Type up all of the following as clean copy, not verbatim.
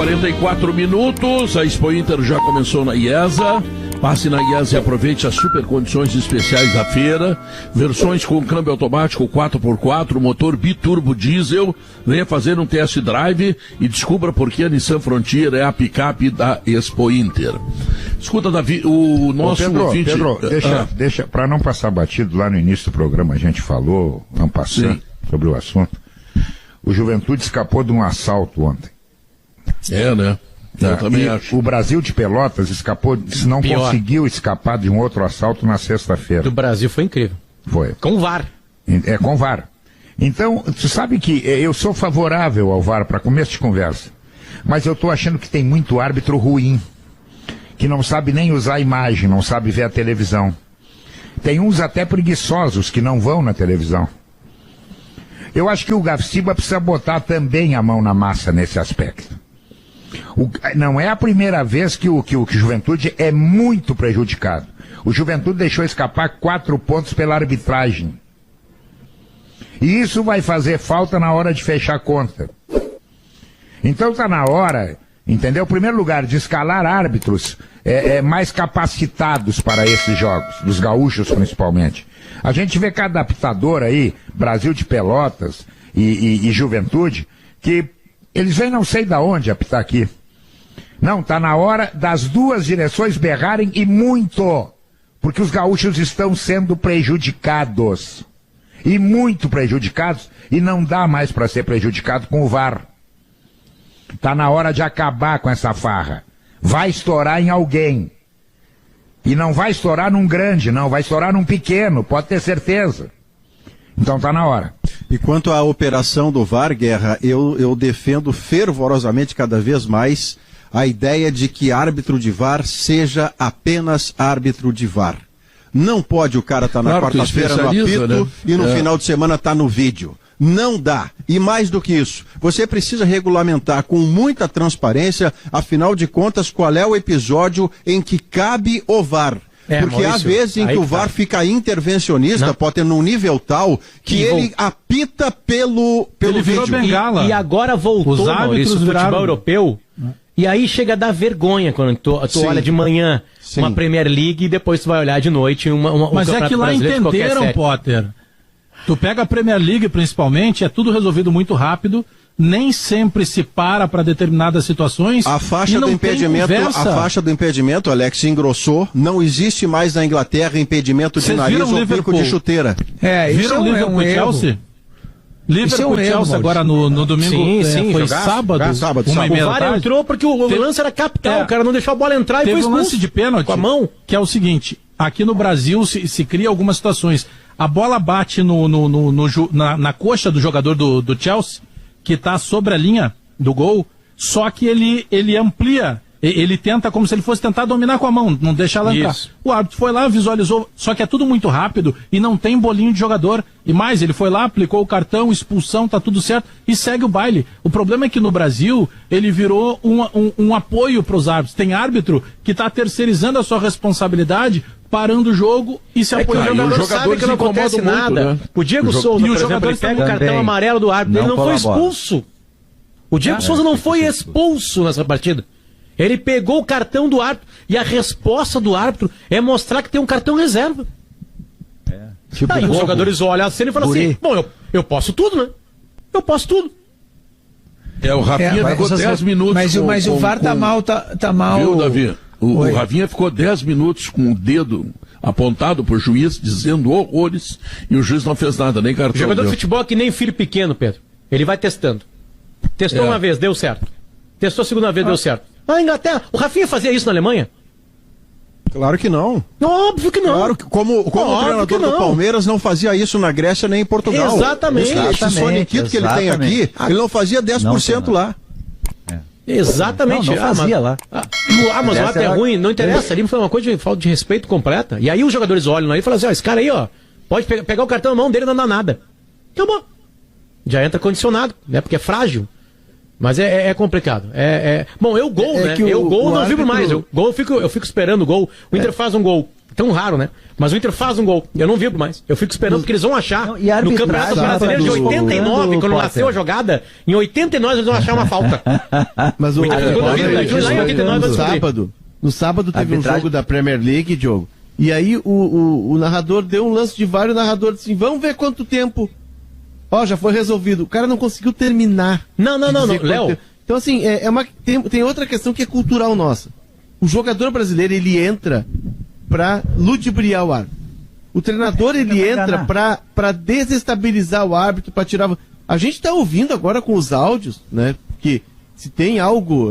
44 minutos, a Expo Inter já começou na IESA. Passe na IESA e aproveite as super condições especiais da feira. Versões com câmbio automático 4x4, motor biturbo diesel. Venha fazer um test drive e descubra por que a Nissan Frontier é a picape da Expo Inter. Escuta, Davi, o nosso ouvinte... Pedro, deixa, para não passar batido, lá no início do programa a gente falou, não passando, sobre o assunto. O Juventude escapou de um assalto ontem. É, né? Eu também acho. O Brasil de Pelotas escapou, não conseguiu escapar de um outro assalto na sexta-feira. Do Brasil foi incrível. Foi. Com VAR. É, com VAR. Então, tu sabe que eu sou favorável ao VAR para começo de conversa. Mas eu tô achando que tem muito árbitro ruim. Que não sabe nem usar a imagem, não sabe ver a televisão. Tem uns até preguiçosos que não vão na televisão. Eu acho que o Gaciba precisa botar também a mão na massa nesse aspecto. Não é a primeira vez que o Juventude é muito prejudicado. O Juventude deixou escapar 4 pontos pela arbitragem. E isso vai fazer falta na hora de fechar a conta. Então está na hora, entendeu? Em primeiro lugar, de escalar árbitros mais capacitados para esses jogos, dos gaúchos principalmente. A gente vê cada adaptador aí, Brasil de Pelotas e Juventude, que eles vêm não sei da onde apitar aqui. Não, tá na hora das duas direções berrarem e muito, porque os gaúchos estão sendo prejudicados. E muito prejudicados, e não dá mais para ser prejudicado com o VAR. Tá na hora de acabar com essa farra. Vai estourar em alguém. E não vai estourar num grande, não, vai estourar num pequeno, pode ter certeza. Então tá na hora. E quanto à operação do VAR, Guerra, eu defendo fervorosamente cada vez mais a ideia de que árbitro de VAR seja apenas árbitro de VAR. Não pode o cara estar na quarta-feira no apito, né? E no final de semana tá no vídeo. Não dá. E mais do que isso, você precisa regulamentar com muita transparência, afinal de contas, qual é o episódio em que cabe o VAR. Porque Maurício, há vezes em que o VAR fica intervencionista, pode ter num nível tal que ele apita pelo vídeo. E agora voltou, Maurício, o futebol europeu. E aí chega a dar vergonha quando tu olha de manhã uma Premier League e depois tu vai olhar de noite Mas é que lá entenderam, Potter. Tu pega a Premier League principalmente, é tudo resolvido muito rápido. Nem sempre se para determinadas situações. A faixa do impedimento, Alex, engrossou. Não existe mais na Inglaterra impedimento de nariz ou bico de chuteira. Viram o Liverpool e Chelsea? Liverpool e Chelsea agora no domingo. Foi sábado. O VAR entrou porque o lance era capital. O cara não deixou a bola entrar e foi expulso. Teve um lance de pênalti com a mão. Que é o seguinte: aqui no Brasil se cria algumas situações. A bola bate na coxa do jogador do Chelsea, que está sobre a linha do gol, só que ele amplia, ele tenta como se ele fosse tentar dominar com a mão, não deixar ela entrar. O árbitro foi lá, visualizou, só que é tudo muito rápido e não tem bolinho de jogador. E mais, ele foi lá, aplicou o cartão, expulsão, tá tudo certo e segue o baile. O problema é que no Brasil ele virou um apoio para os árbitros. Tem árbitro que está terceirizando a sua responsabilidade, parando o jogo e se apoiando. O jogador sabe que não acontece nada. Muito, né? O Diego Souza, por exemplo, ele pega o cartão amarelo do árbitro, ele não foi expulso. O Diego Souza não foi expulso nessa partida. Ele pegou o cartão do árbitro e a resposta do árbitro é mostrar que tem um cartão reserva. Aí os jogadores olham a cena e falam assim, bom, eu posso tudo, né? Eu posso tudo. O Rafinha ficou 10 minutos. Mas o VAR tá mal. Viu, Davi? O Rafinha ficou 10 minutos com o dedo apontado pro juiz, dizendo horrores, e o juiz não fez nada, nem cartão. O jogador de futebol é que nem filho pequeno, Pedro. Ele vai testando. Testou uma vez, deu certo. Testou a segunda vez, deu certo. A Inglaterra, o Rafinha fazia isso na Alemanha? Claro que não. Óbvio que não. Claro que, como o treinador do Palmeiras não fazia isso na Grécia nem em Portugal. Exatamente. Esse sonequito que ele tem aqui, ele não fazia 10% lá. Exatamente. Não fazia lá. Mas lá é ruim, não interessa. Ali foi uma coisa de falta de respeito completa. E aí os jogadores olham lá e falam assim, esse cara aí, pode pegar o cartão na mão dele e não dá nada. Acabou. Já entra condicionado, né? Porque é frágil. Mas é complicado. Bom, gol, né? Eu gol não vibro mais. Eu fico esperando o gol. O Inter faz um gol Tão raro, né? Mas o Inter faz um gol. Eu não vibro mais. Eu fico esperando porque eles vão achar no Campeonato Brasileiro de 89, quando nasceu a jogada, em 89 eles vão achar uma falta. Mas no sábado teve um jogo da Premier League, Diogo. E aí o narrador deu um lance de VAR e o narrador disse assim, vamos ver quanto tempo. Já foi resolvido. O cara não conseguiu terminar. Não, Léo. Então assim, tem outra questão que é cultural nossa. O jogador brasileiro, ele entra pra ludibriar o árbitro. O treinador, ele entra pra desestabilizar o árbitro, pra tirar... A gente tá ouvindo agora com os áudios, né, que se tem algo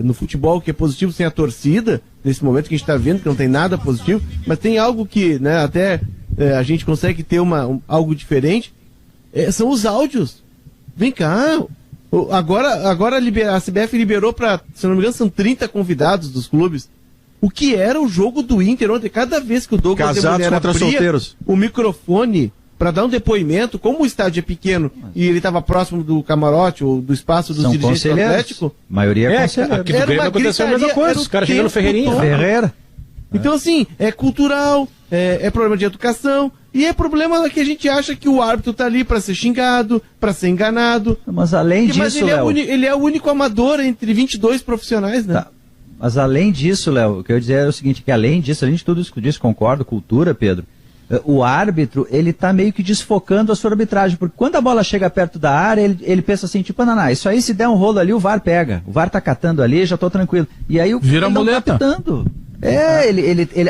no futebol que é positivo sem a torcida, nesse momento que a gente tá vendo que não tem nada positivo, mas tem algo que, né, até a gente consegue ter algo diferente, são os áudios. Vem cá, agora a CBF liberou pra, se não me engano, são 30 convidados dos clubes. O que era o jogo do Inter ontem? Cada vez que o Douglas Casados contra solteiros. O microfone para dar um depoimento, como o estádio é pequeno e ele estava próximo do camarote ou do espaço dos dirigentes do Atlético... A maioria é conselheiro. Aqui no Grêmio aconteceu a mesma coisa, os caras chegando no Ferreirinha. Ferreira. Então assim, é cultural, é problema de educação e é problema que a gente acha que o árbitro tá ali para ser xingado, para ser enganado. Mas além disso, Léo... ele é o único amador entre 22 profissionais, né? Tá. Mas além disso, Léo, o que eu ia dizer é o seguinte, que além disso, além de tudo isso, concordo, cultura, Pedro, o árbitro, ele tá meio que desfocando a sua arbitragem, porque quando a bola chega perto da área, ele pensa assim, tipo, não, isso aí se der um rolo ali, o VAR pega, o VAR tá catando ali, já tô tranquilo. E aí o vira ele muleta. Não tá pitando.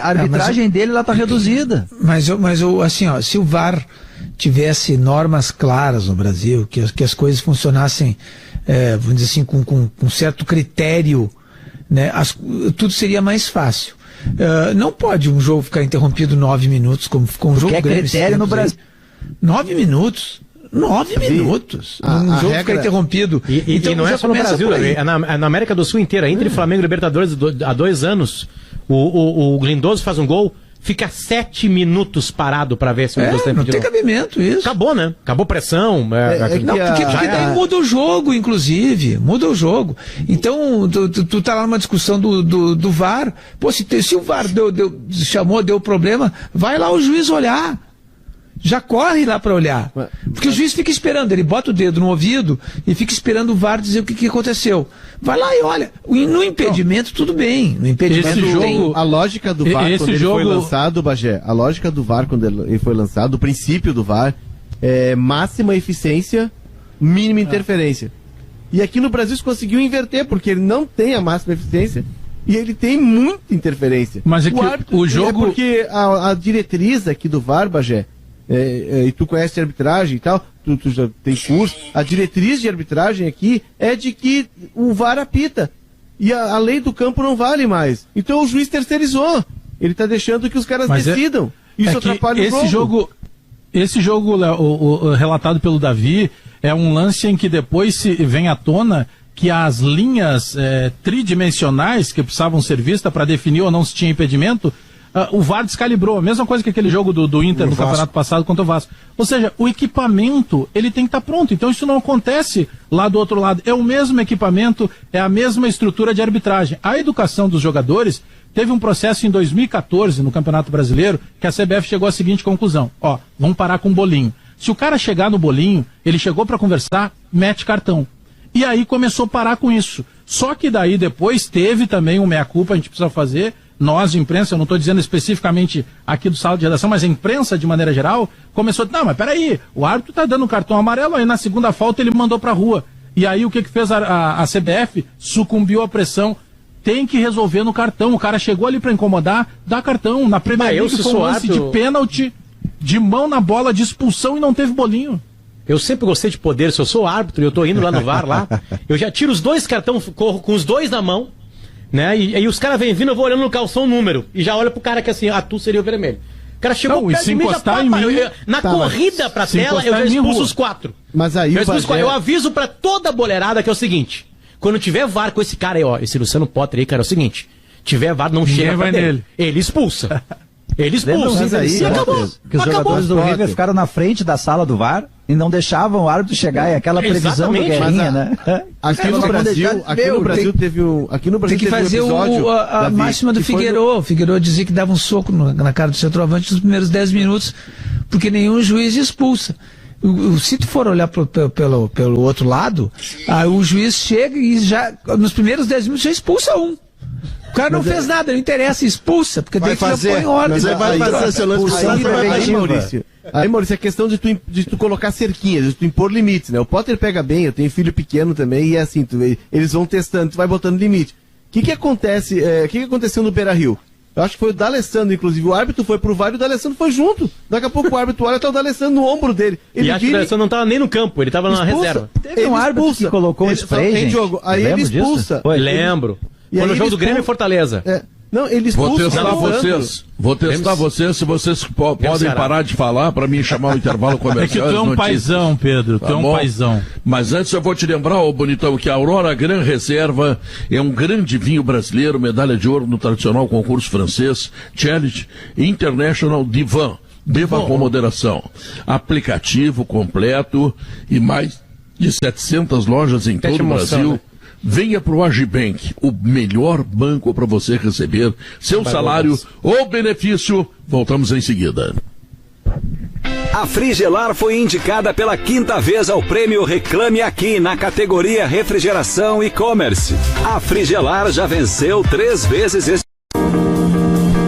A arbitragem dele, ela tá reduzida. Mas assim, ó, se o VAR tivesse normas claras no Brasil, que as coisas funcionassem, vamos dizer assim, com certo critério, né, tudo seria mais fácil. Não pode um jogo ficar interrompido 9 minutos, como ficou um jogo grande. Critério no Brasil. 9 minutos. 9 minutos. Um jogo ficar interrompido. E não é só no Brasil, é na América do Sul inteira. Entre Flamengo e Libertadores há 2 anos, o Lindoso faz um gol, fica 7 minutos parado para ver se o Lindoso tem não tem cabimento isso. Acabou, né? Acabou pressão. Porque daí muda o jogo, inclusive. Muda o jogo. Então, tu tá lá numa discussão do VAR. Pô, se o VAR deu problema, vai lá o juiz olhar. Já corre lá para olhar. Porque o juiz fica esperando, ele bota o dedo no ouvido e fica esperando o VAR dizer o que aconteceu. Vai lá e olha. No impedimento, tudo bem. No impedimento, a lógica do VAR quando ele foi lançado, Bagé, a lógica do VAR quando ele foi lançado, o princípio do VAR é máxima eficiência, mínima interferência. E aqui no Brasil se conseguiu inverter, porque ele não tem a máxima eficiência e ele tem muita interferência. Mas é que o jogo... É porque a diretriz aqui do VAR, Bagé, e tu conhece arbitragem e tal, tu já tem curso, a diretriz de arbitragem aqui é de que o VAR apita e a lei do campo não vale mais, então o juiz terceirizou, ele tá deixando que os caras decidam, isso atrapalha o jogo. Esse jogo, o relatado pelo Davi, é um lance em que depois vem à tona que as linhas tridimensionais que precisavam ser vistas para definir ou não se tinha impedimento, o VAR descalibrou, a mesma coisa que aquele jogo do Inter no campeonato passado contra o Vasco. Ou seja, o equipamento, ele tem que estar pronto. Então isso não acontece lá do outro lado. É o mesmo equipamento, é a mesma estrutura de arbitragem. A educação dos jogadores teve um processo em 2014 no Campeonato Brasileiro que a CBF chegou à seguinte conclusão. Vamos parar com o bolinho. Se o cara chegar no bolinho, ele chegou para conversar, mete cartão. E aí começou a parar com isso. Só que daí depois teve também um meia-culpa, a gente precisa fazer. Nós, de imprensa, eu não estou dizendo especificamente aqui do sala de redação, mas a imprensa, de maneira geral, começou a dizer, não, mas peraí, o árbitro está dando um cartão amarelo, aí na segunda falta ele mandou para a rua. E aí o que fez a CBF? Sucumbiu à pressão. Tem que resolver no cartão. O cara chegou ali para incomodar, dá cartão. Na Premier League foi um lance de pênalti, de mão na bola, de expulsão e não teve bolinho. Eu sempre gostei de poder, se eu sou árbitro e eu tô indo lá no VAR lá, eu já tiro os 2 cartões, corro com os 2 na mão, né? E aí os caras vêm vindo, eu vou olhando no calção o número. E já olha pro cara que assim, tu seria o vermelho. O cara chegou perto de mim, na corrida pra tela, eu já expulso os 4. Mas aí eu aviso pra toda a boleirada que é o seguinte, quando tiver VAR com esse cara aí, esse Luciano Potter aí, cara, é o seguinte, tiver VAR, não chega pra dele. Ele expulsa. Ele expulsa. E acabou. Que os jogadores do River ficaram na frente da sala do VAR e não deixavam o árbitro chegar, e aquela previsão do Guerrinha, né? Aqui no Brasil teve um fazer a máxima do Figueiredo. O Figueiredo dizia que dava um soco na cara do centroavante nos primeiros 10 minutos, porque nenhum juiz expulsa. Se tu for olhar pelo outro lado, aí o juiz chega e já, nos primeiros 10 minutos, já expulsa um. O cara não fez nada, não interessa, expulsa, porque tem que pôr em ordem. Mas vai fazer seu lance aí, Maurício. Aí, Maurício, é questão de tu colocar cerquinhas, de tu impor limites, né? O Potter pega bem, eu tenho filho pequeno também, e é assim, eles vão testando, tu vai botando limite. O que acontece, o que aconteceu no Beira-Rio? Eu acho que foi o D'Alessandro, inclusive. O árbitro foi pro VAR e o D'Alessandro foi junto. Daqui a pouco o árbitro olha, tá o D'Alessandro no ombro dele. E acho que o D'Alessandro não tava nem no campo, ele tava na reserva. Teve um árbitro que colocou um spray, gente. Aí ele expulsa. Lembro. Foi no jogo do Grêmio e Fortaleza. Não, ele expulsa. Vou testar vocês, se vocês podem parar de falar para mim chamar o intervalo comercial. É que tu é um paizão, Pedro, tu é um paizão. Mas antes eu vou te lembrar, ô bonitão, que a Aurora Gran Reserva é um grande vinho brasileiro, medalha de ouro no tradicional concurso francês, Challenge International Divan. Beba com moderação. Aplicativo completo e mais de 700 lojas em todo o Brasil. Né? Venha para o Agibank, o melhor banco para você receber seu salário ou benefício. Voltamos em seguida. A Frigelar foi indicada pela 5ª vez ao prêmio Reclame Aqui na categoria Refrigeração e-Commerce. A Frigelar já venceu 3 vezes esse.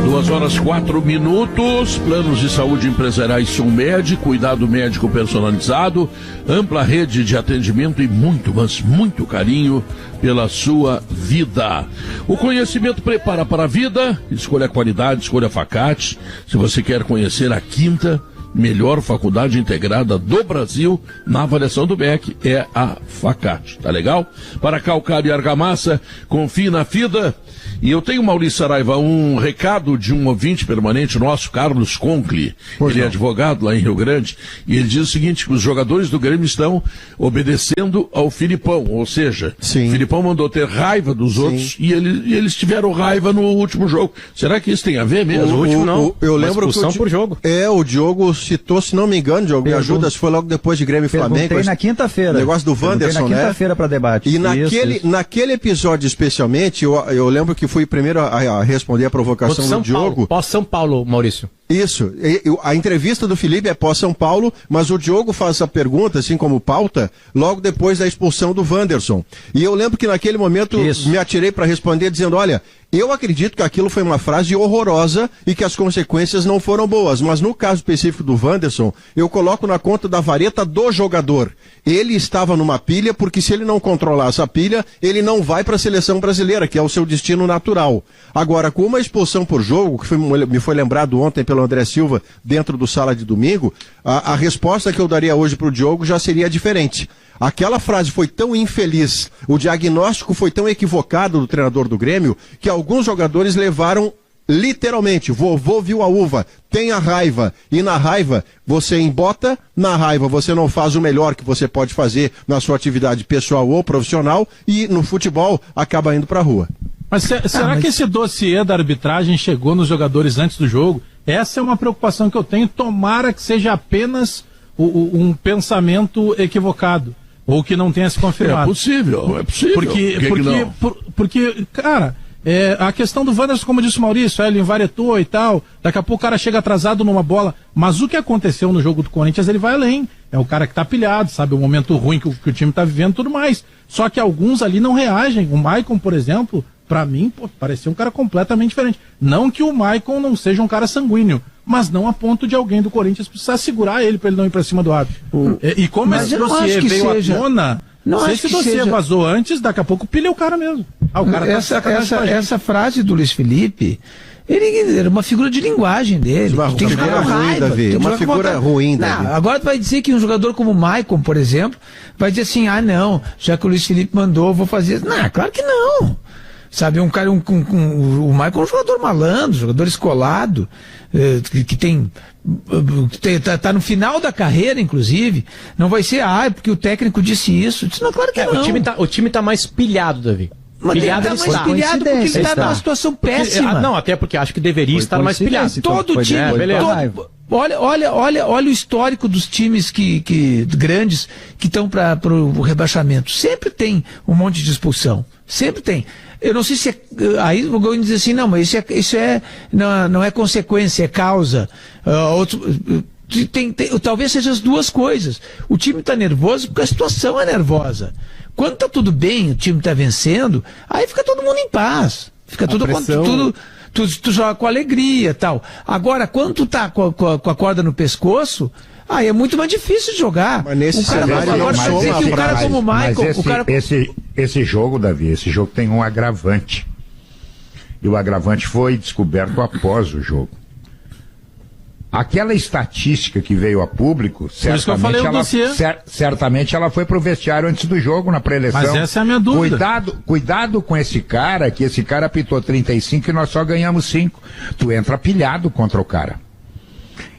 2h04, planos de saúde empresariais Sulmed, cuidado médico personalizado, ampla rede de atendimento e muito, mas muito carinho pela sua vida. O conhecimento prepara para a vida, escolha a qualidade, escolha a Facate. Se você quer conhecer a 5ª melhor faculdade integrada do Brasil, na avaliação do MEC, é a Facate, tá legal? Para calcário e argamassa, confie na FIDA. E eu tenho, Maurício Saraiva, um recado de um ouvinte permanente nosso, Carlos Conkle. Ele é advogado lá em Rio Grande, e ele diz o seguinte, que os jogadores do Grêmio estão obedecendo ao Filipão, ou seja, o Filipão mandou ter raiva dos outros e eles tiveram raiva no último jogo. Será que isso tem a ver mesmo? O último não. Eu lembro que por jogo. O Diogo citou, se não me engano, Diogo, me ajuda, se foi logo depois de Grêmio e Flamengo. Perguntei na quinta-feira. O negócio do Wanderson, na quinta-feira para debate. E naquele episódio especialmente, eu lembro que fui primeiro a responder a provocação do Diogo. Pós-São Paulo, Maurício. Isso. A entrevista do Felipe é pós-São Paulo, mas o Diogo faz essa pergunta, assim como pauta, logo depois da expulsão do Wanderson. E eu lembro que naquele momento me atirei para responder dizendo, olha, eu acredito que aquilo foi uma frase horrorosa e que as consequências não foram boas, mas no caso específico do Wanderson, eu coloco na conta da vareta do jogador. Ele estava numa pilha, porque se ele não controlar essa pilha, ele não vai para a seleção brasileira, que é o seu destino natural. Agora, com uma expulsão por jogo, que me foi lembrado ontem pelo André Silva, dentro do Sala de Domingo, a resposta que eu daria hoje para o Diogo já seria diferente. Aquela frase foi tão infeliz, o diagnóstico foi tão equivocado do treinador do Grêmio, que alguns jogadores levaram literalmente, vovô viu a uva, tenha raiva, e na raiva você embota, na raiva você não faz o melhor que você pode fazer na sua atividade pessoal ou profissional, e no futebol acaba indo pra rua. Mas será que esse dossiê da arbitragem chegou nos jogadores antes do jogo? Essa é uma preocupação que eu tenho, tomara que seja apenas um pensamento equivocado. Ou que não tenha se confirmado. É possível. Porque, cara, a questão do Wanderson, como disse o Maurício, ele invaretou e tal, daqui a pouco o cara chega atrasado numa bola, mas o que aconteceu no jogo do Corinthians, ele vai além. É o cara que tá pilhado, sabe, o momento ruim que o time tá vivendo e tudo mais. Só que alguns ali não reagem. O Maicon, por exemplo, pra mim, parecia um cara completamente diferente. Não que o Maicon não seja um cara sanguíneo, mas não a ponto de alguém do Corinthians precisar segurar ele para ele não ir para cima do árbitro. E como esse dossiê veio à tona, se esse dossiê vazou antes, daqui a pouco pilha o cara mesmo. O cara essa frase do Luiz Felipe, ele era uma figura de linguagem dele. Uma figura ruim, Davi. Uma figura ruim, Davi. Agora tu vai dizer que um jogador como o Maicon, por exemplo, vai dizer assim, não, já que o Luiz Felipe mandou, eu vou fazer. Não, claro que não. Sabe, o Maicon é um jogador malandro, jogador escolado, tá no final da carreira, inclusive. Não vai ser, porque o técnico disse isso. Não, claro que não. O time tá mais pilhado, Davi. Pilhado ele está. Pilhado porque ele está numa situação péssima. Não, até porque acho que deveria estar mais pilhado. Todo time, olha o histórico dos times grandes que estão para o rebaixamento. Sempre tem um monte de expulsão. Sempre tem. Eu não sei se é. Aí o Gol diz assim, não, mas isso não é consequência, é causa. Talvez seja as duas coisas. O time está nervoso porque a situação é nervosa. Quando está tudo bem, o time está vencendo, aí fica todo mundo em paz. Fica tudo. Tu joga com alegria e tal. Agora, quando tu tá com a corda no pescoço, aí é muito mais difícil de jogar. Mas nesse cenário, um cara como o Michael... Esse jogo, Davi, esse jogo tem um agravante. E o agravante foi descoberto após o jogo. Aquela estatística que veio a público, certamente ela foi pro vestiário antes do jogo, na pré-eleição. Mas essa é a minha dúvida. Cuidado com esse cara, que esse cara apitou 35 e nós só ganhamos 5. Tu entra pilhado contra o cara.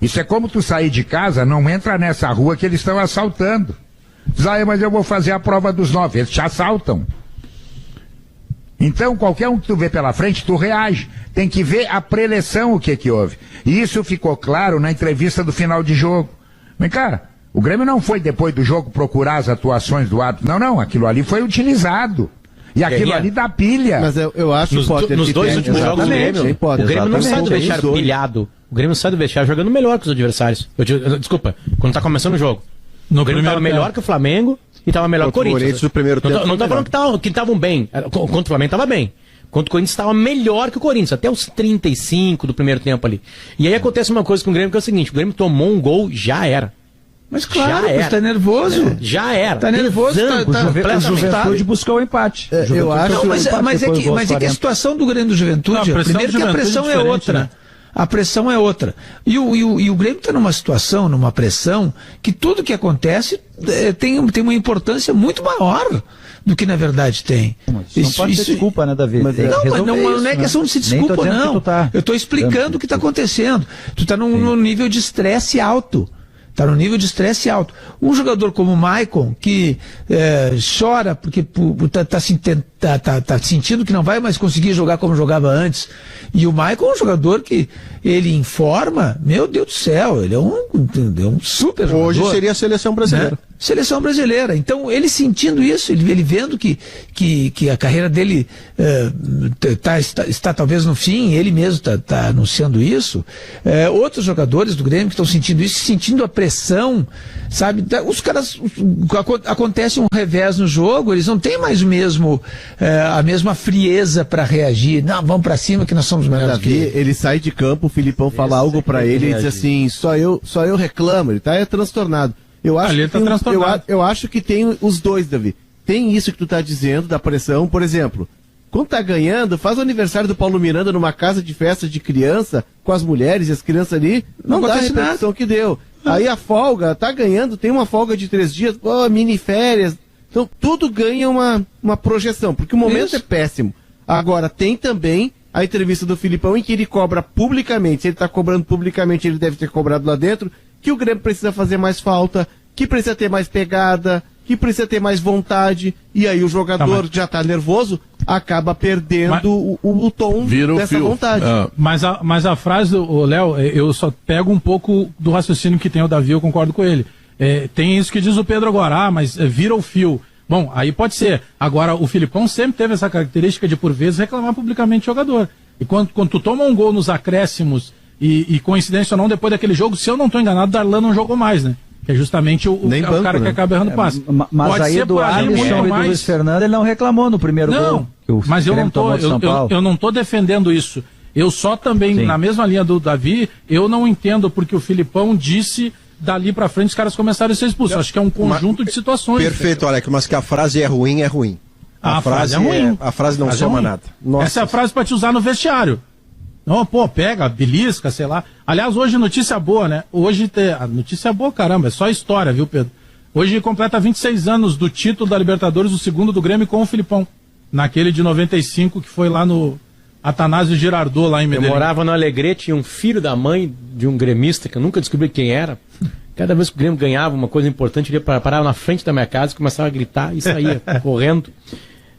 Isso é como tu sair de casa, não entra nessa rua que eles estão assaltando. Diz, mas eu vou fazer a prova dos 9. Eles te assaltam. Então, qualquer um que tu vê pela frente, tu reage. Tem que ver a pré-eleição, o que houve. E isso ficou claro na entrevista do final de jogo. Vem cá, o Grêmio não foi depois do jogo procurar as atuações do árbitro. Não, aquilo ali foi utilizado. E aquilo ali dá pilha. Mas eu acho que nos dois últimos jogos do Grêmio, o Grêmio não sai do vestiário pilhado. O Grêmio sai do vestiário jogando melhor que os adversários. Desculpa, quando tá começando o jogo. O Grêmio estava melhor que o Flamengo e estava melhor que o Corinthians. Do primeiro tempo não tô falando que estavam bem. Contra o Flamengo estava bem. Contra o Corinthians estava melhor que o Corinthians, até os 35 do primeiro tempo ali. E aí acontece uma coisa com o Grêmio que é o seguinte: o Grêmio tomou um gol, já era. Mas claro, você tá nervoso. Já era. Tá nervoso, o Juventude buscou o empate. Eu acho. Mas é que a situação do Grêmio do Juventude, primeiro que a pressão é outra. Né? A pressão é outra. E o Grêmio está numa situação, numa pressão, que tudo que acontece tem uma importância muito maior do que na verdade tem. Isso não pode ser desculpa, né, Davi? Não é questão de se desculpa, não. Eu estou explicando o que está acontecendo. Tu está num nível de estresse alto. Está no nível de estresse alto. Um jogador como o Maicon, que chora porque tá sentindo que não vai mais conseguir jogar como jogava antes. E o Maicon é um jogador que ele informa, meu Deus do céu, ele é um super jogador. Hoje seria a seleção brasileira. Né? Seleção brasileira. Então, ele sentindo isso, ele vendo que a carreira dele está talvez no fim, ele mesmo está anunciando isso. Outros jogadores do Grêmio que estão sentindo isso, sentindo a pressão, sabe? Os caras, acontece um revés no jogo, eles não têm mais a mesma frieza para reagir. Não, vamos para cima que nós somos melhores que ele. Ele sai de campo, o Filipão fala algo para ele e diz assim, só eu reclamo, ele tá transtornado. Eu acho que tem os dois, Davi. Tem isso que tu tá dizendo, da pressão, por exemplo. Quando tá ganhando, faz o aniversário do Paulo Miranda numa casa de festa de criança, com as mulheres e as crianças ali, não dá a repercussão que deu. Aí a folga, tá ganhando, tem uma folga de 3 dias, mini férias. Então tudo ganha uma projeção, porque o momento é péssimo. Agora, tem também a entrevista do Filipão em que ele cobra publicamente. Se ele tá cobrando publicamente, ele deve ter cobrado lá dentro, que o Grêmio precisa fazer mais falta, que precisa ter mais pegada, que precisa ter mais vontade, e aí o jogador já está nervoso, acaba perdendo o tom dessa vontade. Mas a frase do Léo, eu só pego um pouco do raciocínio que tem o Davi, eu concordo com ele. Tem isso que diz o Pedro agora, mas vira o fio. Bom, aí pode ser. Agora, o Filipão sempre teve essa característica de, por vezes, reclamar publicamente do jogador. E quando tu toma um gol nos acréscimos, e coincidência ou não, depois daquele jogo, se eu não estou enganado, Darlan não jogou mais, né? Que é justamente o cara que acaba errando passe. Mas pode aí ser do Alisson e do Luiz Fernando, ele não reclamou no primeiro gol. Mas eu não tô defendendo isso. Eu só também, na mesma linha do Davi, eu não entendo porque o Filipão disse dali pra frente os caras começaram a ser expulsos. Acho que é um conjunto de situações. Perfeito, Alex, mas que a frase é ruim, é ruim. A frase é ruim. A frase não soma nada. Nossa. Essa é a frase pra te usar no vestiário. Não, pega, belisca, sei lá. Aliás, hoje notícia boa, né? Hoje a notícia boa, caramba, é só história, viu, Pedro? Hoje completa 26 anos do título da Libertadores, o segundo do Grêmio com o Filipão. Naquele de 95, que foi lá no Atanásio Girardot, lá em Medellín. Eu morava no Alegrete e um filho da mãe de um gremista, que eu nunca descobri quem era. Cada vez que o Grêmio ganhava uma coisa importante, ele parava na frente da minha casa, começava a gritar e saía correndo.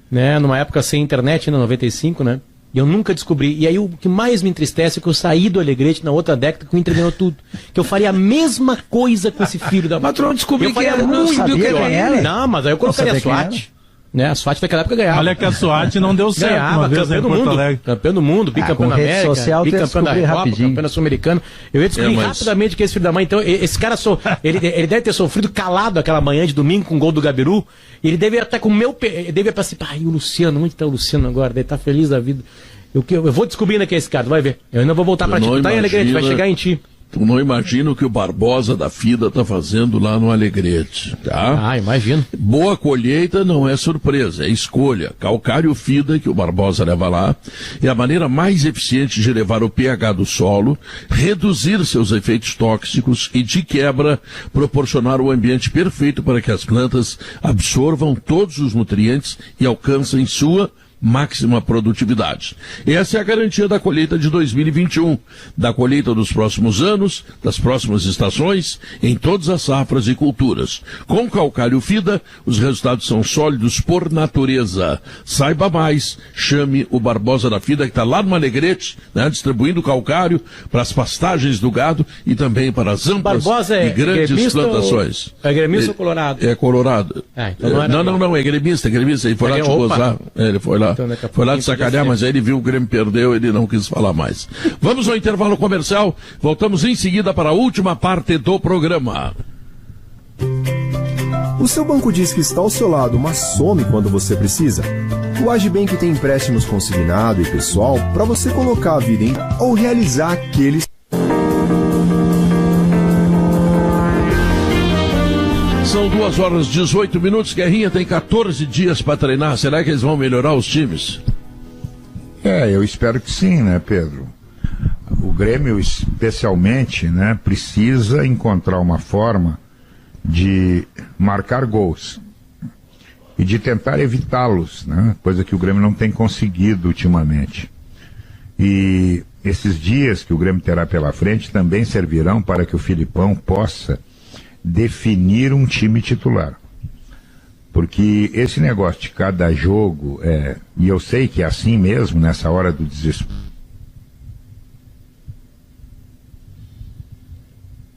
né? Numa época sem internet, né? 95, né? E eu nunca descobri. E aí o que mais me entristece é que eu saí do Alegrete na outra década que o Inter ganhou tudo. Que eu faria a mesma coisa com esse filho da... Mas tu não descobriu que era, não sabia que quem era. Não, mas aí eu colocaria a SWAT. Né? A SWAT naquela época ganhava. Olha que a SWAT não deu certo. Ganhava, campeão do mundo. Campeão do mundo, bicampeão da América, bicampeão da Recopa, campeão da Sul-Americana. Eu ia descobrir rapidamente que esse filho da mãe, então, esse cara ele deve ter sofrido calado aquela manhã de domingo com o gol do Gabiru. Ele deve estar com o meu. Ele deve estar assim, pai, o Luciano, onde está o Luciano agora? Deve estar feliz da vida. Eu vou descobrindo que é esse cara, vai ver. Eu ainda vou voltar pra ti. Tu tá em Alegrete, vai chegar em ti. Tu não imagina o que o Barbosa da FIDA tá fazendo lá no Alegrete, tá? Ah, imagino. Boa colheita não é surpresa, é escolha. Calcário FIDA, que o Barbosa leva lá, é a maneira mais eficiente de elevar o pH do solo, reduzir seus efeitos tóxicos e, de quebra, proporcionar o ambiente perfeito para que as plantas absorvam todos os nutrientes e alcancem sua máxima produtividade. Essa é a garantia da colheita de 2021, da colheita dos próximos anos, das próximas estações, em todas as safras e culturas. Com Calcário FIDA, os resultados são sólidos por natureza. Saiba mais, chame o Barbosa da FIDA, que está lá no Alegrete, né, distribuindo calcário para as pastagens do gado e também para as amplas e grandes plantações. É gremista ou colorado? É colorado. Então não, é gremista, ele foi lá te gozar. Ele foi lá. Então, foi lá de sacanear, mas aí ele viu o Grêmio perdeu, ele não quis falar mais. Vamos ao intervalo comercial, voltamos em seguida para a última parte do programa. O seu banco diz que está ao seu lado, mas some quando você precisa? O Agibank tem empréstimos consignado e pessoal para você colocar a vida em ou realizar aqueles... São 2h18, Guerrinha tem 14 dias para treinar. Será que eles vão melhorar os times? Eu espero que sim, né, Pedro? O Grêmio, especialmente, né, precisa encontrar uma forma de marcar gols e de tentar evitá-los, né? Coisa que o Grêmio não tem conseguido ultimamente. E esses dias que o Grêmio terá pela frente também servirão para que o Filipão possa definir um time titular. Porque esse negócio de cada jogo, e eu sei que é assim mesmo, nessa hora do desespero.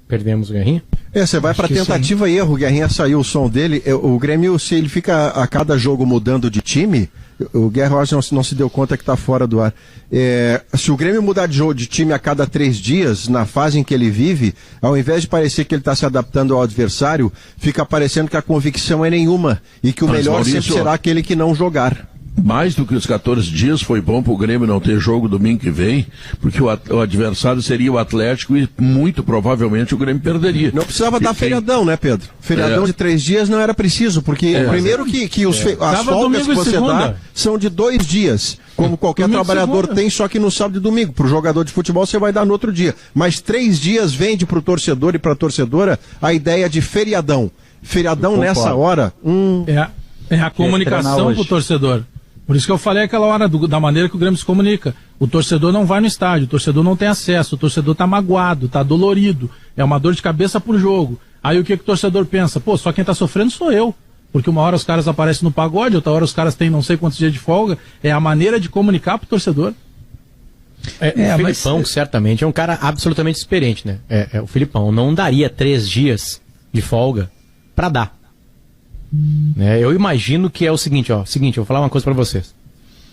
Perdemos o Guerrinha? Você vai para tentativa e erro, o Guerrinha saiu o som dele. O Grêmio, se ele fica a cada jogo mudando de time, o Guerra não se deu conta que está fora do ar. Se o Grêmio mudar de time a cada 3 dias, na fase em que ele vive, ao invés de parecer que ele está se adaptando ao adversário, fica parecendo que a convicção é nenhuma e que o melhor sempre será aquele que não jogar. Mais do que os 14 dias, foi bom para o Grêmio não ter jogo domingo que vem, porque o adversário seria o Atlético e muito provavelmente o Grêmio perderia. Não precisava dar feriadão, né, Pedro? Feriadão de 3 dias não era preciso, porque primeiro que as folgas que você dá são de 2 dias, como qualquer trabalhador tem, só que no sábado e domingo. Para o jogador de futebol você vai dar no outro dia. Mas 3 dias vende para o torcedor e para a torcedora a ideia de feriadão. Feriadão nessa hora... É a comunicação para o torcedor. Por isso que eu falei aquela hora da maneira que o Grêmio se comunica. O torcedor não vai no estádio, o torcedor não tem acesso, o torcedor está magoado, está dolorido, é uma dor de cabeça por jogo. Aí o que o torcedor pensa? Só quem está sofrendo sou eu. Porque uma hora os caras aparecem no pagode, outra hora os caras têm não sei quantos dias de folga. É a maneira de comunicar para o torcedor. O Filipão, certamente, é um cara absolutamente experiente, né? O Filipão não daria 3 dias de folga para dar. Eu imagino que é o seguinte, eu vou falar uma coisa pra vocês.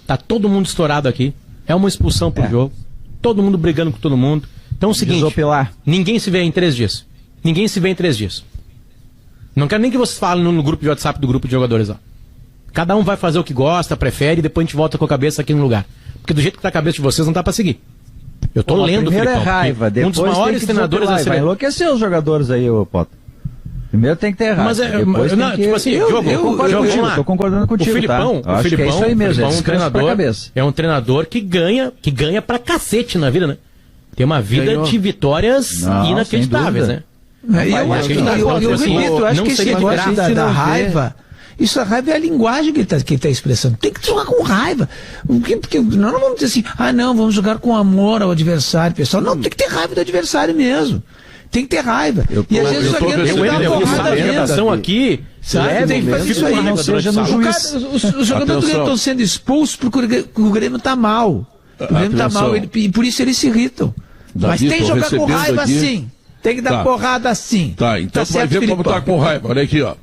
Tá todo mundo estourado aqui, é uma expulsão por jogo, todo mundo brigando com todo mundo. Então é o seguinte, ninguém se vê em 3 dias. Ninguém se vê em 3 dias. Não quero nem que vocês falem no grupo de WhatsApp do grupo de jogadores lá. Cada um vai fazer o que gosta, prefere, e depois a gente volta com a cabeça aqui no lugar. Porque do jeito que tá a cabeça de vocês não dá pra seguir. Eu tô lendo o Filipão. Primeiro é raiva, depois um dos maiores treinadores da seleção. Vai enlouquecer os jogadores aí, ô Potter. Primeiro tem que ter errado. Mas eu tô concordando contigo. O Filipão, tá? Acho que é isso aí mesmo. É um treinador que ganha pra cacete na vida, né? Tem uma vida de vitórias inacreditáveis, né? Eu acho que esse negócio da raiva, isso, a raiva é a linguagem que ele tá expressando. Tem que jogar com raiva. Porque nós não vamos dizer assim, vamos jogar com amor ao adversário, pessoal. Não, tem que ter raiva do adversário mesmo. Tem que ter raiva. E às vezes o zagueiro dá porrada redação aqui, sabe? Isso aí não seja no juiz. Os jogadores do Grêmio estão sendo expulsos porque o Grêmio está mal. O Grêmio está mal, e por isso eles se irritam. Mas tem que jogar com raiva sim. Tem que dar porrada sim. Tá, então tu vai ver como tá com raiva. Olha aqui, ó.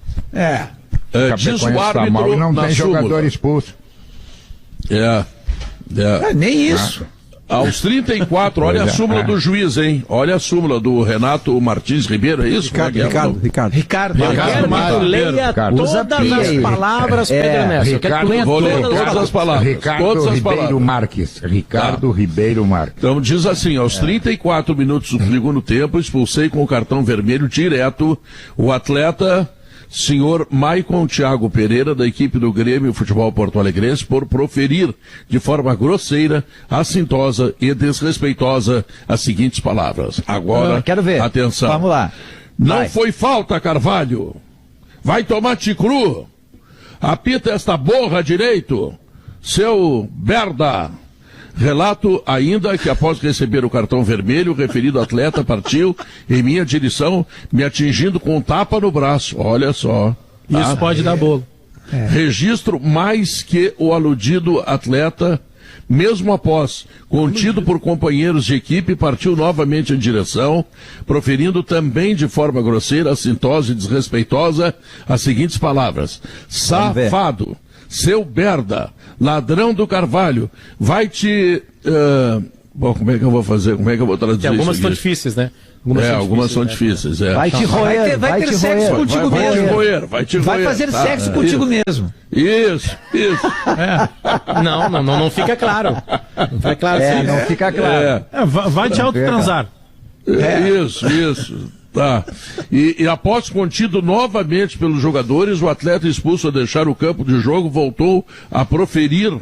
Diz o árbitro mal, e não tem jogador expulso. Nem isso. Aos 34, olha a súmula do juiz, hein? Olha a súmula do Renato Martins Ribeiro, é isso? Ricardo leia todas as palavras, Pedro Ernesto. Vou ler todas as palavras. Ricardo Ribeiro Marques. Ribeiro Marques. Então diz assim, aos 34 minutos do segundo tempo, expulsei com o cartão vermelho direto o atleta... senhor Maicon Thiago Pereira, da equipe do Grêmio Futebol Porto Alegrense, por proferir de forma grosseira, assintosa e desrespeitosa as seguintes palavras. Agora, quero ver. Atenção. Vamos lá. Não foi falta, Carvalho. Vai tomar ticru. Apita esta borra direito, seu berda. Relato ainda que após receber o cartão vermelho, o referido atleta partiu em minha direção, me atingindo com um tapa no braço. Olha só. Tá? Isso pode dar bolo. Registro mais que o aludido atleta, mesmo após, contido por companheiros de equipe, partiu novamente em direção, proferindo também de forma grosseira, assintosa e desrespeitosa as seguintes palavras. Safado. Seu berda, ladrão do Carvalho, vai te... Bom, como é que eu vou fazer? Como é que eu vou traduzir isso? Algumas são difíceis, né? Algumas são difíceis. Vai te roer, vai ter sexo contigo mesmo. Vai fazer sexo contigo mesmo. Isso. Não fica claro. Não fica claro. Não fica claro. Vai te autotransar. Isso. Tá. E após contido novamente pelos jogadores, o atleta expulso a deixar o campo de jogo voltou a proferir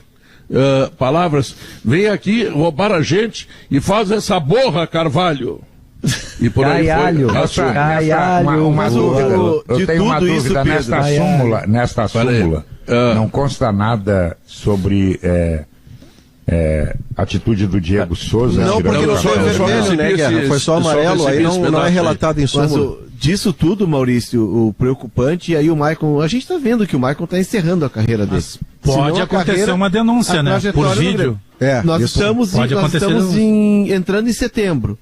palavras: vem aqui roubar a gente e faz essa borra, Carvalho. E por aí foi. Uma dúvida. Eu tenho uma dúvida nesta súmula. Não consta nada sobre atitude do Diego Souza. Não, porque não foi vermelho, né, Guerra? Foi só amarelo, aí não é relatado em súmula. Disso tudo, Maurício, o preocupante, e aí o Maicon, a gente tá vendo que o Maicon tá encerrando a carreira dele. Pode acontecer uma denúncia, né? Por vídeo. Nós estamos entrando em setembro.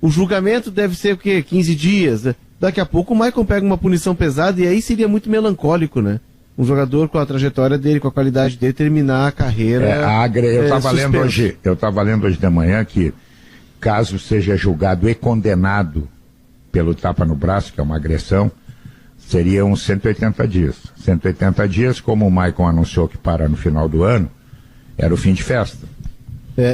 O julgamento deve ser o quê? 15 dias. Daqui a pouco o Maicon pega uma punição pesada e aí seria muito melancólico, né? Um jogador com a trajetória dele, com a qualidade dele, terminar a carreira. Eu estava lendo hoje de manhã que, caso seja julgado e condenado pelo tapa no braço, que é uma agressão, seriam 180 dias. 180 dias, como o Maicon anunciou que para no final do ano, era o fim de festa.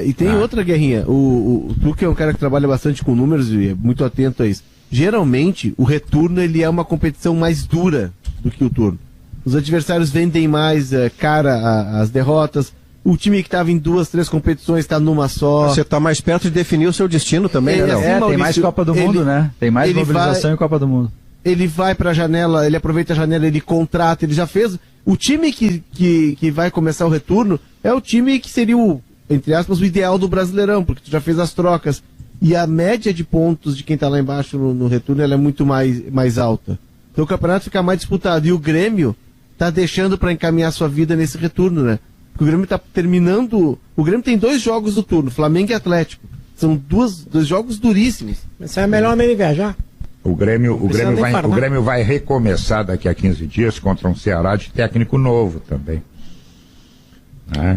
E tem outra, Guerrinha. Tu que é um cara que trabalha bastante com números e é muito atento a isso. Geralmente, o retorno ele é uma competição mais dura do que o turno. Os adversários vendem mais as derrotas. O time que estava em 2, 3 competições está numa só. Você está mais perto de definir o seu destino também, né? Maurício, tem mais Copa do Mundo, né? Tem mais mobilização em Copa do Mundo. Ele vai para a janela, ele aproveita a janela, ele contrata, ele já fez. O time que vai começar o retorno é o time que seria entre aspas, o ideal do Brasileirão, porque tu já fez as trocas. E a média de pontos de quem está lá embaixo no retorno ela é muito mais alta. Então o campeonato fica mais disputado. E o Grêmio está deixando para encaminhar sua vida nesse retorno, né? Porque o Grêmio está terminando. O Grêmio tem 2 jogos do turno, Flamengo e Atlético. São 2 jogos duríssimos. Mas é melhor nem viajar. O Grêmio vai recomeçar daqui a 15 dias contra um Ceará de técnico novo também.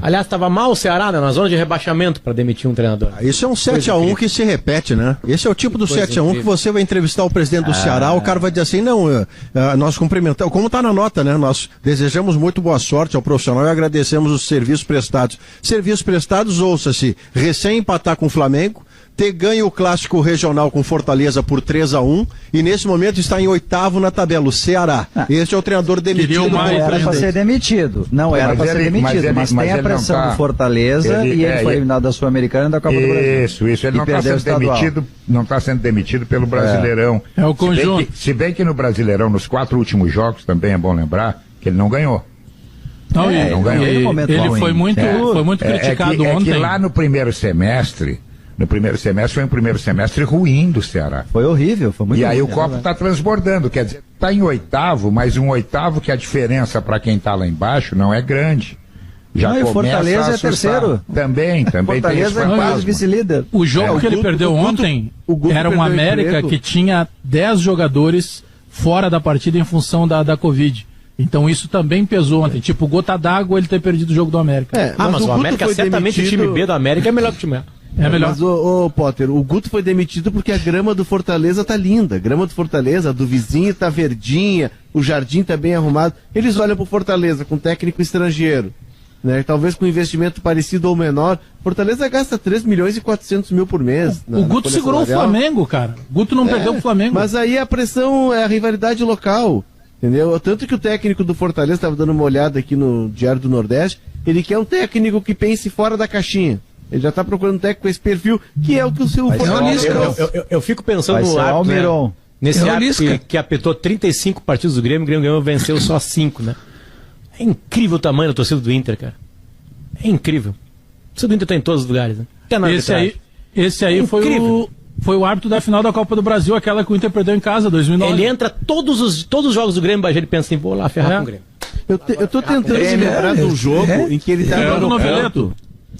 Aliás, estava mal o Ceará, né, na zona de rebaixamento para demitir um treinador. Isso é um 7-1 que se repete, né? Esse é o tipo do 7-1 que você vai entrevistar o presidente do Ceará, o cara vai dizer assim, nós cumprimentamos, como está na nota, né? Nós desejamos muito boa sorte ao profissional e agradecemos os serviços prestados. Serviços prestados, ouça-se, recém empatar com o Flamengo, ter ganho o clássico regional com Fortaleza por 3-1 e nesse momento está em 8º na tabela, o Ceará. Este é o treinador demitido. Não era para ser demitido. Não era para ser demitido, mas tem a pressão do Fortaleza e ele foi eliminado da Sul-Americana e da Copa do Brasil. Isso. Ele não está sendo demitido pelo Brasileirão. É o conjunto. Se bem que no Brasileirão, nos 4 últimos jogos, também é bom lembrar que ele não ganhou. Não ganhou. Ele foi muito criticado ontem. É que lá no primeiro semestre, no primeiro semestre, foi um primeiro semestre ruim do Ceará. Foi horrível, foi muito ruim. E aí o copo está transbordando, quer dizer, está em oitavo, mas um oitavo que a diferença para quem está lá embaixo não é grande. Já não, e o Fortaleza é terceiro. Também Fortaleza é quase vice-líder. O jogo que ele perdeu ontem era um América que tinha 10 jogadores fora da partida em função da Covid. Então isso também pesou ontem. Tipo, gota d'água ele ter perdido o jogo do América. Mas o América certamente demitido... o time B do América é melhor que o time A. É melhor. Mas, Potter, o Guto foi demitido porque a grama do Fortaleza tá linda. A grama do Fortaleza, a do vizinho tá verdinha, o jardim tá bem arrumado. Eles olham pro Fortaleza com técnico estrangeiro, né? Talvez com investimento parecido ou menor. Fortaleza gasta 3 milhões e 400 mil por mês. O Guto segurou o Flamengo, cara. O Guto não perdeu o Flamengo. Mas aí a pressão é a rivalidade local. Entendeu? Tanto que o técnico do Fortaleza, estava dando uma olhada aqui no Diário do Nordeste, ele quer um técnico que pense fora da caixinha. Ele já está procurando um técnico com esse perfil, que é o que o seu Fortaleza... Eu fico pensando no árbitro, né? Nesse árbitro que apitou 35 partidos do Grêmio, o Grêmio venceu só 5, né? É incrível o tamanho da torcida do Inter, cara. É incrível. A torcida do Inter está em todos os lugares, né? Esse aí foi o árbitro da final da Copa do Brasil, aquela que o Inter perdeu em casa, 2009. Ele entra todos os jogos do Grêmio, Bagé, ele pensa assim, vou lá ferrar com o Grêmio. Eu tô tentando me lembrar do jogo em que ele estava no Noveleto.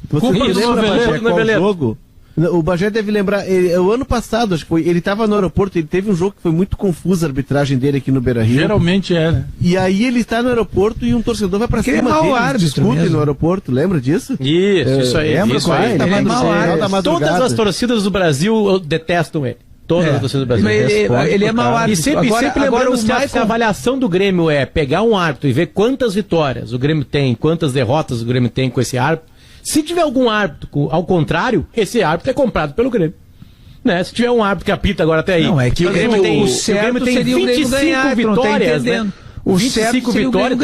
Você lembra, Bagé, qual jogo? O Bagé deve lembrar, o ano passado, acho que foi, ele estava no aeroporto, ele teve um jogo que foi muito confuso a arbitragem dele aqui no Beira-Rio. Geralmente é, né? E aí ele está no aeroporto e um torcedor vai pra cima dele, eles discutem no aeroporto, lembra disso? Isso aí. Lembra isso aí. Ele é mau árbitro. Todas as torcidas do Brasil detestam ele. Todas as torcidas do Brasil. Ele é mau árbitro. E sempre lembrando que a avaliação do Grêmio é pegar um árbitro e ver quantas vitórias o Grêmio tem, quantas derrotas o Grêmio tem com esse árbitro. Se tiver algum árbitro ao contrário, esse árbitro é comprado pelo Grêmio. Né? Se tiver um árbitro que apita agora até aí. Não, é que o Grêmio tem 25 ganhar, vitórias, né? O 25 vitórias,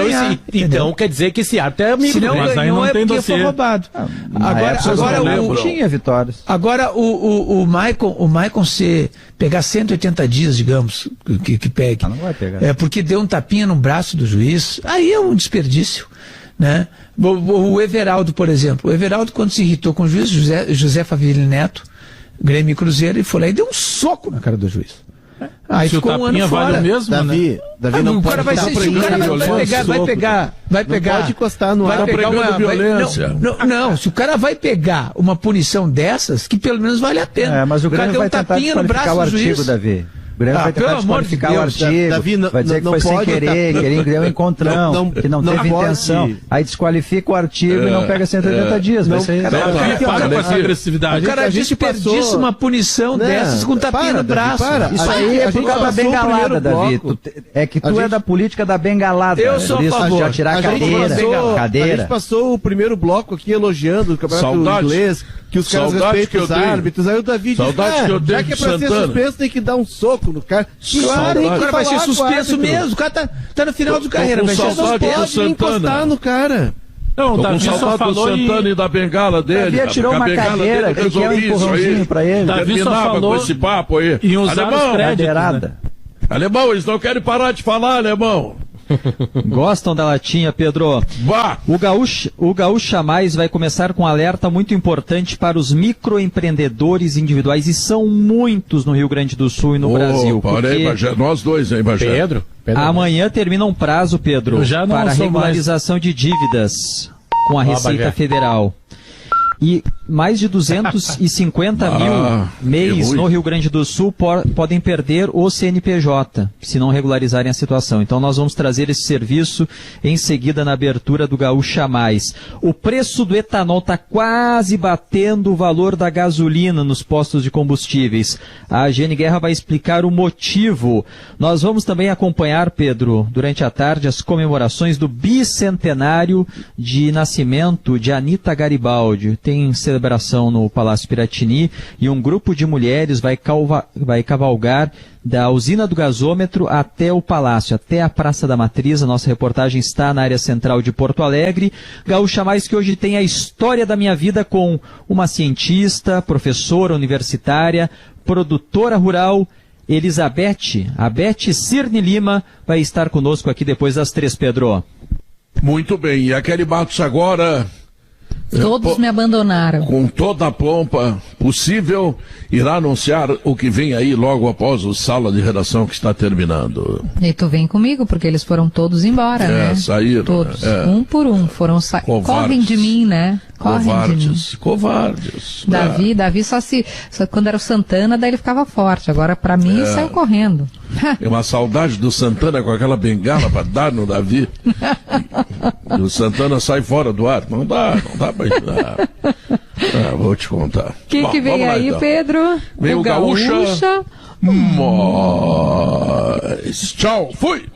então quer dizer que esse árbitro é amigo. Se não mas ganhou, aí não tem porque foi roubado. Agora tinha vitórias. Agora o Maicon se pegar 180 dias, digamos, que pegue. Não vai pegar. É porque deu um tapinha no braço do juiz. Aí é um desperdício. Né? O Everaldo, por exemplo. O Everaldo, quando se irritou com o juiz, José Faville Neto, Grêmio e Cruzeiro, ele foi lá e deu um soco na cara do juiz. Aí se ficou o um ano fora. Vale mesmo, Davi não o cara pode vai pegar. Não pode encostar no ar. Violência. Não, se o cara vai pegar uma punição dessas, que pelo menos vale a pena. Mas o Grêmio vai tentar desqualificar o artigo, Davi. O Grêmio vai tentar desqualificar o artigo, Davi, vai dizer que foi sem querer, que ele deu encontrão, que não teve intenção. Aí desqualifica o artigo e não pega 180 dias. Para com essa agressividade. O cara desperdiça uma punição dessas com tapinha no braço. Isso aí é por causa da bengalada, Davi. É que tu é da política da bengalada. Eu sou a favor. Já tirar a cadeira. A gente passou o primeiro bloco aqui elogiando o campeonato inglês, que os caras respeitam os árbitros. Aí o Davi diz, já que é pra ser suspenso, tem que dar um soco no cara. Claro, o cara vai ser suspenso mesmo. O cara tá no final de carreira, vai ser suspenso. Encostar no cara. Não, o Davi só falou do Santana e da bengala dele. Davi tirou uma cadeira, que quer um empurrãozinho pra ele. Davi só falou com esse papo aí. Em usar os créditos, né? Alemão, eles não querem parar de falar, alemão. Gostam da latinha, Pedro? Bah. O Gaúcha Mais vai começar com um alerta muito importante para os microempreendedores individuais, e são muitos no Rio Grande do Sul e no Brasil. Porque... Bagé, nós dois, hein, Bagé? Pedro amanhã termina um prazo, Pedro, para a regularização de dívidas com a Receita Federal. E mais de 250 mil MEIs no Rio Grande do Sul podem perder o CNPJ, se não regularizarem a situação. Então nós vamos trazer esse serviço em seguida na abertura do Gaúcha Mais. O preço do etanol está quase batendo o valor da gasolina nos postos de combustíveis. A Gene Guerra vai explicar o motivo. Nós vamos também acompanhar, Pedro, durante a tarde, as comemorações do bicentenário de nascimento de Anita Garibaldi. Tem celebração no Palácio Piratini e um grupo de mulheres vai cavalgar da usina do gasômetro até o Palácio, até a Praça da Matriz. A nossa reportagem está na área central de Porto Alegre. Gaúcha Mais, que hoje tem a história da minha vida com uma cientista, professora universitária, produtora rural, a Beth Cirne Lima, vai estar conosco aqui depois das 3, Pedro. Muito bem, e a Kelly Matos agora Todos me abandonaram. Com toda a pompa possível, irá anunciar o que vem aí logo após o Sala de Redação que está terminando. E tu vem comigo, porque eles foram todos embora, né? Saíram. Todos, um por um, foram correm de mim, né? Correm de mim. Covardes. Davi só quando era o Santana, daí ele ficava forte. Agora, pra mim, saiu correndo. É uma saudade do Santana com aquela bengala pra dar no Davi. E o Santana sai fora do ar. Não dá pra ajudar. Vou te contar. Quem que vem aí, então, Pedro? Vem o Gaúcha. Mas... Tchau, fui!